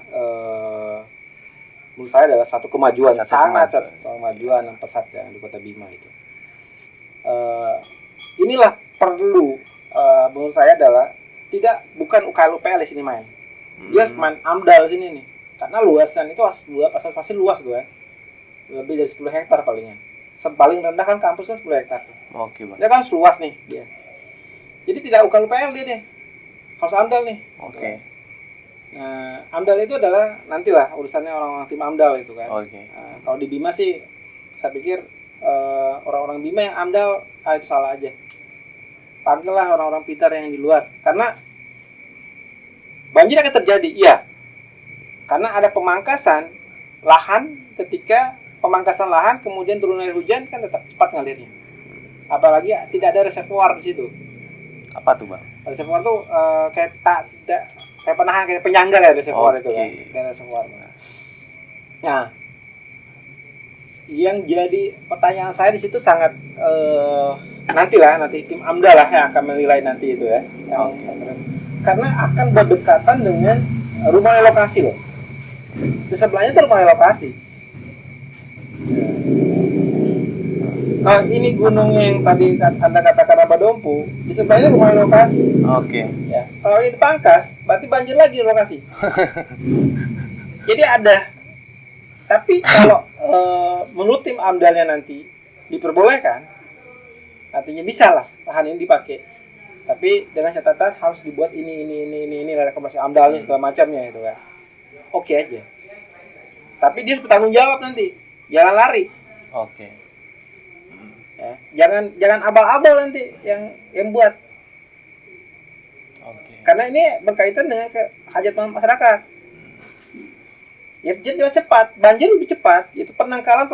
menurut saya adalah suatu kemajuan, sangat kemajuan yang pesat ya di Kota Bima itu. Inilah perlu menurut saya adalah bukan UKL UPL di sini main. Dia main AMDAL sini nih. Karena luasan itu pasti luas tuh ya. Lebih dari 10 hektar palingnya. Paling rendah kan kampus kan 10 hektar tuh. Oke, Bang. Dia kan luas nih dia. Jadi tidak UKL UPL dia nih. Harus AMDAL nih. Oke. Nah, AMDAL itu adalah nantilah urusannya orang-orang tim AMDAL itu kan. Oke. Kalau di Bima sih saya pikir orang-orang Bima yang AMDAL itu salah aja. Panggillah orang-orang pintar yang di luar. Karena banjir akan terjadi, iya. Karena ada pemangkasan lahan, ketika pemangkasan lahan kemudian turun air hujan kan tetap cepat ngalirnya. Apalagi tidak ada reservoir di situ. Apa tuh, Bang? Reservoir tuh kayak penahan, kayak penyangga kayak reservoir itu kan. Kayak reservoir. Nah, yang jadi pertanyaan saya di situ sangat nanti tim AMDA lah yang akan menilai nanti itu ya. Karena akan berdekatan dengan rumah relokasi loh. Di sebelahnya itu rumah relokasi. Kalau ini gunungnya yang tadi Anda katakan Abadompu, di sebelahnya rumah relokasi. Oke. Ya. Kalau ini dipangkas, berarti banjir lagi di lokasi. Jadi ada. Tapi kalau menurut tim AMDALnya nanti diperbolehkan, artinya bisa lah lahan ini dipakai. Tapi dengan catatan harus dibuat ini rekomendasi AMDALnya segala macamnya itu kan. Oke aja. Tapi dia bertanggung jawab nanti. Jangan lari. Oke. Ya, jangan abal-abal nanti yang buat. Oke. Karena ini berkaitan dengan hajat masyarakat. Ya jadi cepat, banjir lebih cepat. Itu pendangkalan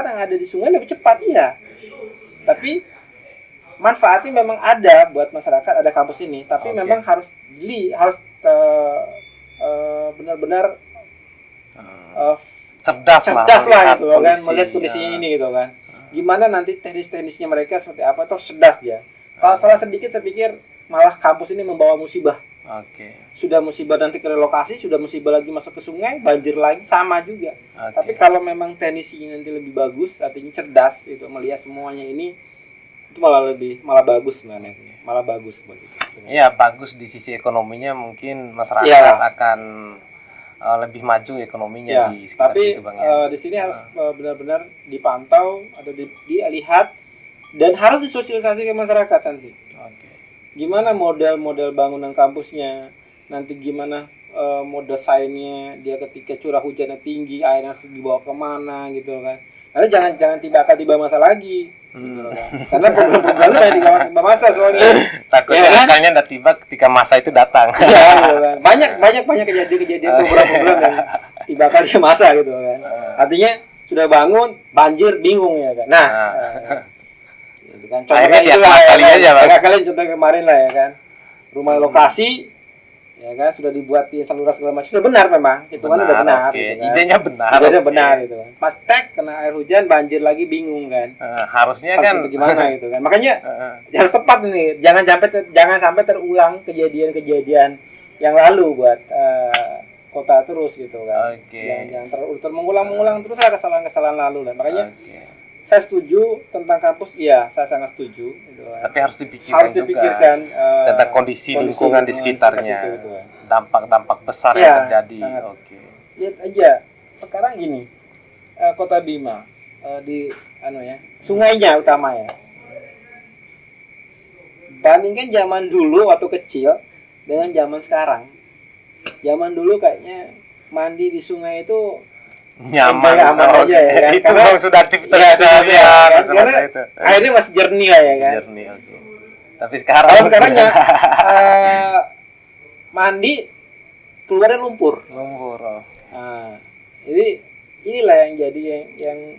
yang ada di sungai lebih cepat, iya. Tapi manfaatnya memang ada buat masyarakat, ada kampus ini. Tapi memang harus benar-benar cerdas lah gitu kan, melihat kondisi ini gitu kan. Gimana nanti teknis-teknisnya mereka seperti apa, toh cerdas dia. Kalau salah sedikit saya pikir malah kampus ini membawa musibah. Sudah musibah nanti ke relokasi, sudah musibah lagi masuk ke sungai, banjir lagi, sama juga. Tapi kalau memang teknisinya nanti lebih bagus, artinya cerdas itu melihat semuanya ini, itu malah bagus sebenarnya. Malah bagus begitu. Iya, bagus di sisi ekonominya, mungkin masyarakat akan lebih maju ekonominya di sekitar situ, Bang ya. Di sini harus benar-benar dipantau atau dilihat dan harus disosialisasi ke masyarakat nanti. Gimana model bangunan kampusnya, nanti gimana model desainnya, dia ketika curah hujannya tinggi, airnya harus dibawa kemana gitu kan. Karena jangan tiba masa lagi. Gitu kan. Karena problem-problemnya dari tiba masa soalnya. Takutnya akalnya udah tiba ketika masa itu datang. Iya gitu kan. Banyak kejadian program-program yang tiba kali masa gitu kan. Artinya sudah bangun, banjir, bingung ya kan. Nah. Kan contohnya kalian contoh kemarin lah ya kan, rumah lokasi ya kan sudah dibuat di saluran segala macam, sudah benar memang itu kan udah benar gitu kan. idenya benar gitu kan, pas kena air hujan banjir lagi bingung kan, harusnya kan gimana gitu kan, makanya harus tepat ini, jangan sampai terulang kejadian yang lalu buat kota terus gitu kan. Jangan mengulang terus kesalahan lalu lah, makanya saya setuju tentang kampus, iya saya sangat setuju gitu kan. Tapi harus dipikirkan juga tentang kondisi lingkungan di sekitarnya, dampak besar yang terjadi. Lihat aja sekarang gini, Kota Bima di sungainya utama ya, bandingkan zaman dulu waktu kecil dengan zaman sekarang. Zaman dulu kayaknya mandi di sungai itu nyaman aja ya kan? Itu karena sudah aktivitas seharian karena airnya masih jernih lah ya kan. Tapi sekarang mandi keluarnya lumpur. Jadi inilah yang jadi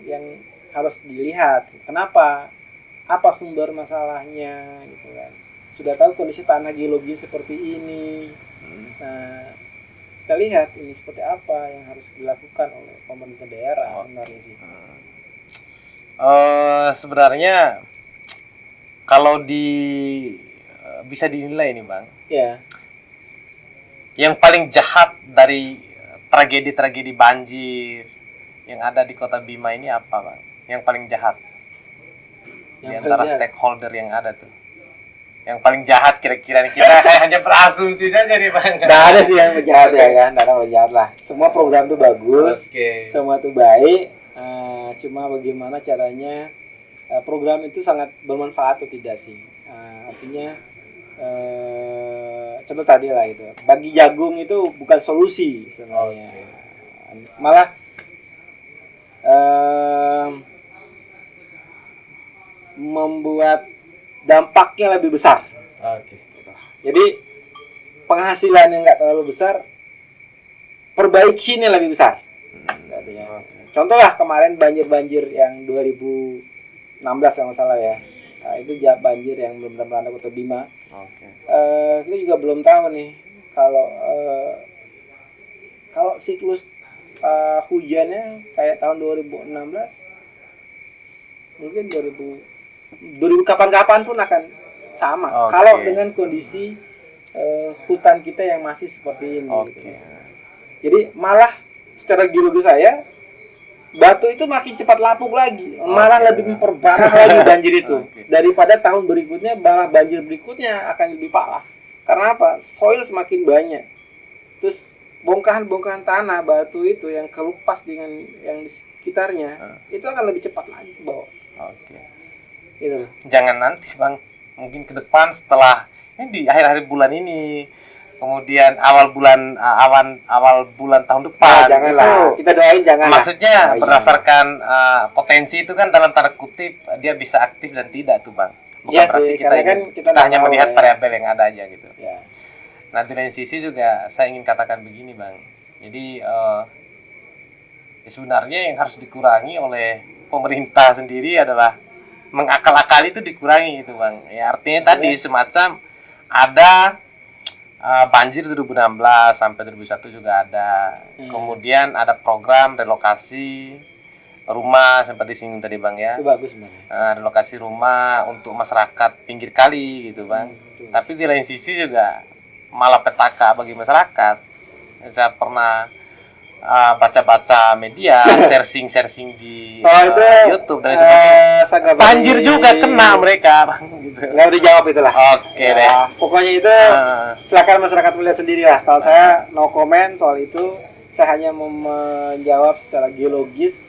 yang harus dilihat. Kenapa? Apa sumber masalahnya gitu kan. sudah tahu kondisi tanah geologis seperti ini. Nah, kita lihat ini seperti apa yang harus dilakukan oleh pemerintah daerah sebenarnya sih. Sebenarnya kalau bisa dinilai nih Bang, Ya, yang paling jahat dari tragedi-tragedi banjir yang ada di Kota Bima ini apa Bang? Yang paling jahat di yang antara paling jahat. stakeholder yang ada tuh. Yang paling jahat kira-kira nih, kita hanya berasumsi saja nih Bang. Nggak ada sih yang jahat ya kan, nggak ada yang jahat lah. Semua program tuh bagus, Oke. semua tuh baik. Cuma bagaimana caranya program itu sangat bermanfaat atau tidak sih? Artinya contoh tadi lah itu, bagi jagung itu bukan solusi sebenarnya. Malah membuat dampaknya lebih besar. Oke. Jadi penghasilan yang nggak terlalu besar, perbaikinya lebih besar. Artinya. Contoh lah kemarin banjir yang 2016 kalau nggak salah ya. Nah, itu banjir yang belum melanda Kota Bima. Kita juga belum tahu nih kalau siklus hujannya kayak tahun 2016, mungkin 2000 kapan-kapan pun akan sama. Kalau dengan kondisi hutan kita yang masih seperti ini. Gitu. Jadi malah secara geologi saya, batu itu makin cepat lapuk lagi, malah lebih memperparah lagi banjir itu. Daripada tahun berikutnya, malah banjir berikutnya akan lebih parah. Karena apa? Soil semakin banyak. Terus bongkahan-bongkahan tanah, batu itu yang kelupas dengan yang di sekitarnya, itu akan lebih cepat lagi ke bawah. Gitu. Jangan nanti Bang, mungkin ke depan setelah ini di akhir-akhir bulan ini, kemudian awal bulan tahun depan. Janganlah. Kita doain jangan. Maksudnya berdasarkan potensi itu kan dalam tanda kutip dia bisa aktif dan tidak tuh Bang. Bukan berarti kita hanya melihat variabel yang ada aja gitu. Ya. Nah di lain sisi juga saya ingin katakan begini Bang. Jadi sebenarnya yang harus dikurangi oleh pemerintah sendiri adalah mengakal-akali itu dikurangi gitu Bang. Ya artinya tadi semacam ada banjir 2016 sampai 2001 juga ada. Kemudian ada program relokasi rumah sempat disinggung tadi Bang ya. Itu bagus sebenarnya. Relokasi rumah untuk masyarakat pinggir kali gitu Bang. Tapi di lain sisi juga malapetaka bagi masyarakat. Saya pernah baca-baca media, searching di YouTube dan sebagainya. Banjir juga kena mereka Bang gitu. Nggak udah jawab itulah. Oke deh. Pokoknya itu silakan masyarakat melihat sendiri lah. Kalau saya no comment soal itu, saya hanya menjawab secara geologis.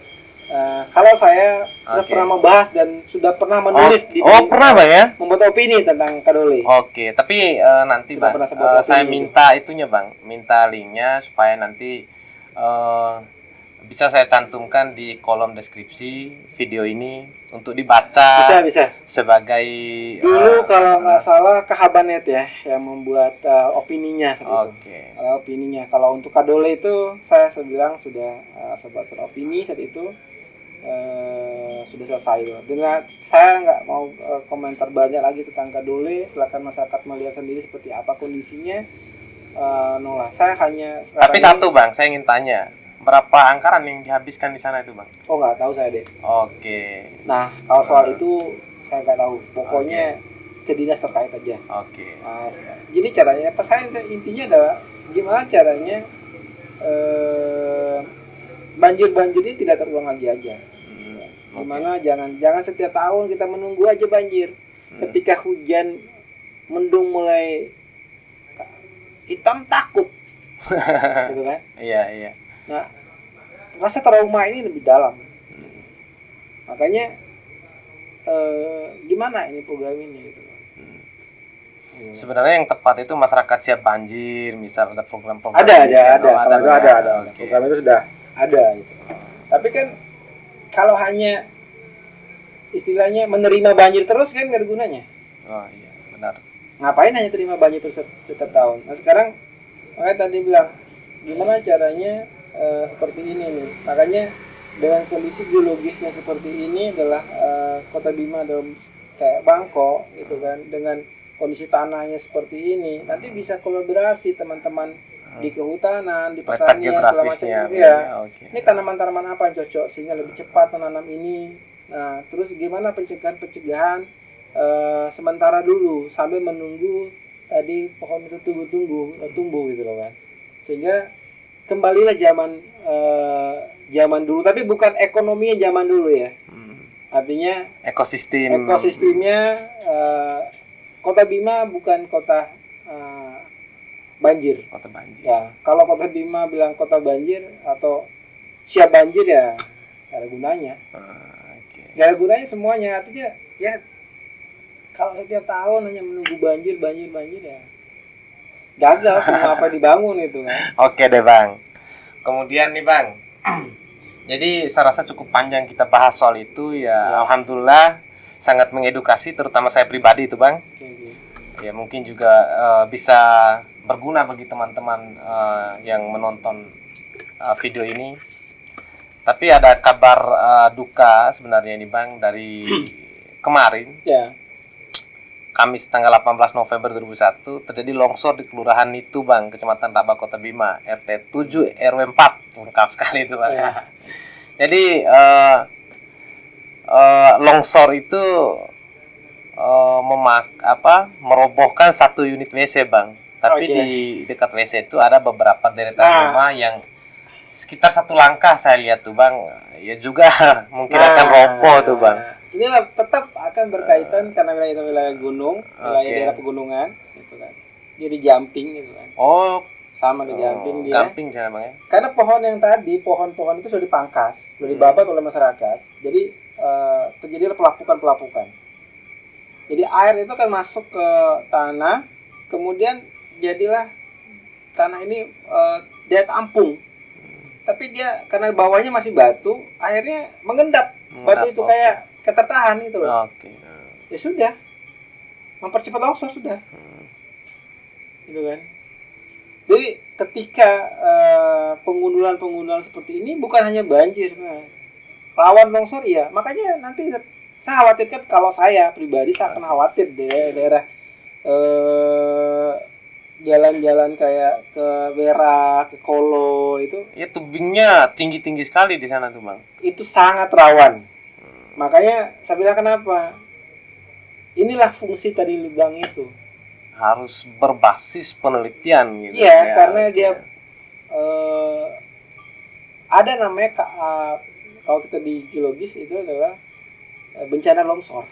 Kalau saya sudah pernah membahas dan sudah pernah menulis pernah Bang ya? Membuat opini tentang Kadole. Oke, tapi nanti Bang, saya minta itunya Bang, minta linknya supaya nanti bisa saya cantumkan di kolom deskripsi video ini untuk dibaca. Bisa. Sebagai dulu kalau nggak salah Kahabanet ya yang membuat opininya seperti itu. Opininya. Kalau untuk Kadole itu saya bilang sudah sebatas opini saat itu. Sudah selesai loh. Dengan saya nggak mau komentar banyak lagi tentang Kadole. Silakan masyarakat melihat sendiri seperti apa kondisinya. Saya hanya. Tapi satu Bang, saya ingin tanya, berapa anggaran yang dihabiskan di sana itu Bang? Oh nggak tahu saya deh. Oke. Nah kalau soal itu saya nggak tahu. Pokoknya ke dinas terkait aja. Jadi caranya apa? Saya intinya adalah gimana caranya banjir ini tidak terulang lagi aja. Gimana jangan setiap tahun kita menunggu aja banjir. Ketika hujan mendung mulai hitam takut. Gitu kan? Iya. Nah, rasa trauma ini lebih dalam. Makanya gimana ini program ini gitu. Sebenarnya yang tepat itu masyarakat siap banjir, misal ada program-program. Ada. Program itu sudah ada gitu. Tapi kan kalau hanya istilahnya menerima banjir terus kan nggak ada gunanya. Oh iya, benar. Ngapain hanya terima banjir terus setiap tahun? Nah sekarang makanya tadi bilang gimana caranya seperti ini nih. Makanya dengan kondisi geologisnya seperti ini adalah Kota Bima dalam kayak Bangkok gitu kan, dengan kondisi tanahnya seperti ini, nanti bisa kolaborasi teman-teman di kehutanan, di Letak pertanian, segala macam geografisnya. gitu ya. Oke. Ini tanaman-tanaman apa yang cocok sehingga lebih cepat menanam ini. Nah, terus gimana pencegahan sementara dulu sambil menunggu tadi pohon itu tumbuh gitu loh kan. Sehingga kembalilah zaman dulu, tapi bukan ekonominya zaman dulu ya. Artinya ekosistemnya Kota Bima bukan kota banjir. Kota banjir. Ya, kalau Kota Bima bilang kota banjir atau siap banjir ya gak ada gunanya. Okay. Gak ada gunanya semuanya. Artinya ya kalau setiap tahun hanya menunggu banjir ya gagal semua apa dibangun itu kan. Oke deh Bang. Kemudian nih Bang, jadi saya rasa cukup panjang kita bahas soal itu ya. Alhamdulillah sangat mengedukasi, terutama saya pribadi itu Bang. Okay. Ya mungkin juga bisa berguna bagi teman-teman yang menonton video ini. Tapi ada kabar duka sebenarnya ini Bang, dari kemarin. Ya. Kamis tanggal 18 November 2001 terjadi longsor di kelurahan itu Bang, Kecamatan Rabak, Kota Bima, RT 7 RW 4. Lengkap sekali itu Bang. Ya. Jadi longsor itu merobohkan satu unit WC Bang. Tapi di dekat WC itu ada beberapa deretan rumah yang sekitar satu langkah saya lihat tuh Bang. Ya juga mungkin akan roboh tuh Bang. Inilah tetap akan berkaitan karena wilayah itu wilayah gunung, wilayah daerah pegunungan, gitu kan. Dia di jumping gitu kan. Oh, sama di jumping dia. Jumping cara Bang ya. Karena pohon yang tadi, pohon-pohon itu sudah dipangkas, sudah dibabat oleh masyarakat. Jadi terjadilah pelapukan. Jadi air itu akan masuk ke tanah, kemudian jadilah tanah ini dia tampung. Tapi dia karena bawahnya masih batu, akhirnya mengendap. Batu itu kayak ketertahan itu loh. Ya sudah, mempercepat longsor sudah. Gitu kan. Jadi ketika pengundulan seperti ini bukan hanya banjir, rawan longsor iya. Makanya nanti saya khawatirkan, kalau saya pribadi saya akan khawatir di daerah jalan-jalan kayak ke Wera, ke Kolo itu. Ya tebingnya tinggi-tinggi sekali di sana tuh Bang. Itu sangat rawan. Makanya saya bilang kenapa? Inilah fungsi tadi lubang itu. Harus berbasis penelitian gitu. Iya, ya, karena dia ada namanya kalau kita di geologis itu adalah bencana longsor.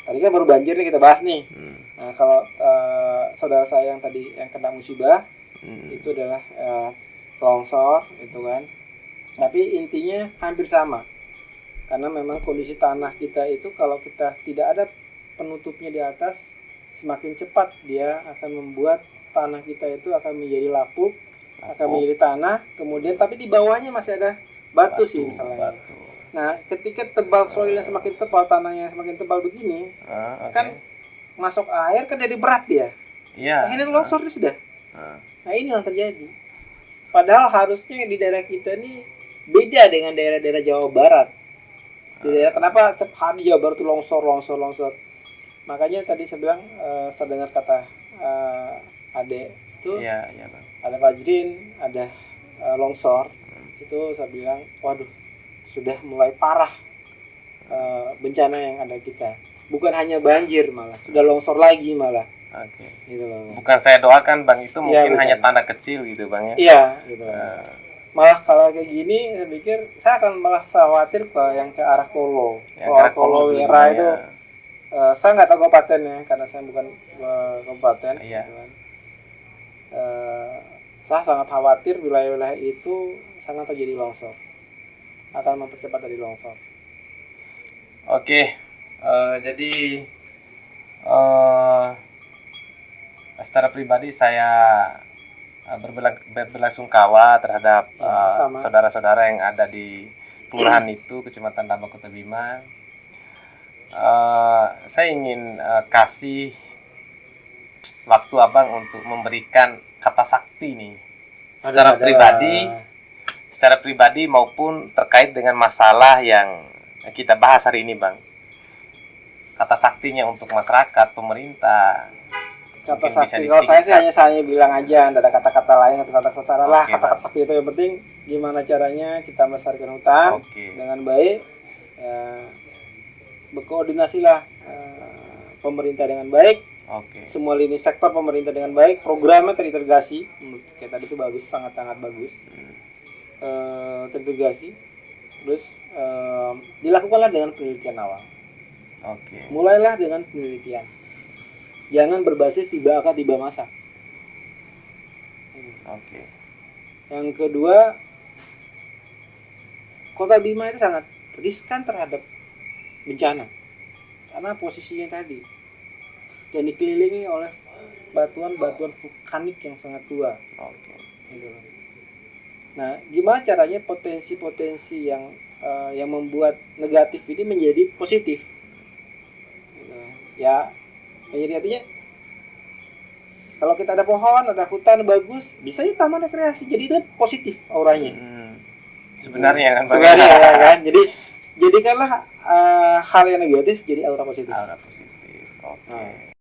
Tadi kan baru banjir nih kita bahas nih. Nah, kalau saudara saya yang tadi yang kena musibah itu adalah longsor itu kan. Tapi intinya hampir sama. Karena memang kondisi tanah kita itu kalau kita tidak ada penutupnya di atas, semakin cepat dia akan membuat tanah kita itu akan menjadi lapuk, akan menjadi tanah, kemudian tapi di bawahnya masih ada batu sih misalnya. Nah, ketika tebal soilnya semakin tebal, tanahnya semakin tebal begini, kan masuk air kan jadi berat ya. Iya. Akhirnya longsor sudah. Nah, ini yang terjadi. Padahal harusnya di daerah kita ini beda dengan daerah-daerah Jawa Barat. Di daerah kenapa setiap hari Jawa Barat itu longsor. Makanya tadi saya bilang saya dengar kata Ade itu, Bang. ada Fajrin, ada longsor. Itu saya bilang, waduh, sudah mulai parah bencana yang ada kita. Bukan hanya banjir malah, sudah longsor lagi malah. Gitu loh. Bukan saya doakan Bang, itu mungkin hanya tanda kecil gitu Bang ya. Iya, gitu. Malah kalau kayak gini saya pikir saya akan malah khawatir yang ke arah Kolo. Kolo Wera itu saya nggak tahu kabupatennya karena saya bukan kabupaten. Iya. Gitu kan. Saya sangat khawatir wilayah-wilayah itu sangat terjadi longsor. Akan mempercepat dari longsor. Oke, jadi secara pribadi saya berbelasungkawa terhadap saudara-saudara yang ada di kelurahan itu, Kecamatan Rabak, Kota Bima. Saya ingin kasih waktu Abang untuk memberikan kata sakti nih, secara pribadi maupun terkait dengan masalah yang kita bahas hari ini Bang. kata saktinya untuk masyarakat, pemerintah. Kata Mungkin bisa sakti, kalau saya sih disingkat. hanya bilang aja, nggak ada kata-kata lain, kata-kata lah, Oke, kata-kata Pak. sakti itu yang penting gimana caranya kita melestarikan hutan Oke. dengan baik, ya, berkoordinasilah pemerintah dengan baik, Oke. semua lini sektor pemerintah dengan baik, programnya terintegrasi, menurut kayak tadi itu bagus, sangat-sangat bagus, terintegrasi, terus dilakukanlah dengan penelitian awal, Oke. mulailah dengan penelitian, jangan berbasis tiba akal tiba masa. Oke. Yang kedua, Kota Bima itu sangat riskan terhadap bencana karena posisinya tadi dan dikelilingi oleh batuan-batuan vulkanik yang sangat tua. Oke. Gitu. Nah, gimana caranya potensi-potensi yang membuat negatif ini menjadi positif? Gitu. Ya, menjadi artinya kalau kita ada pohon, ada hutan bagus, bisa ya taman rekreasi. Jadi itu positif auranya. Sebenarnya kan, Pak. Sebenarnya ya kan. Jadi jadikanlah hal yang negatif jadi aura positif. Aura positif. Oke. Nah,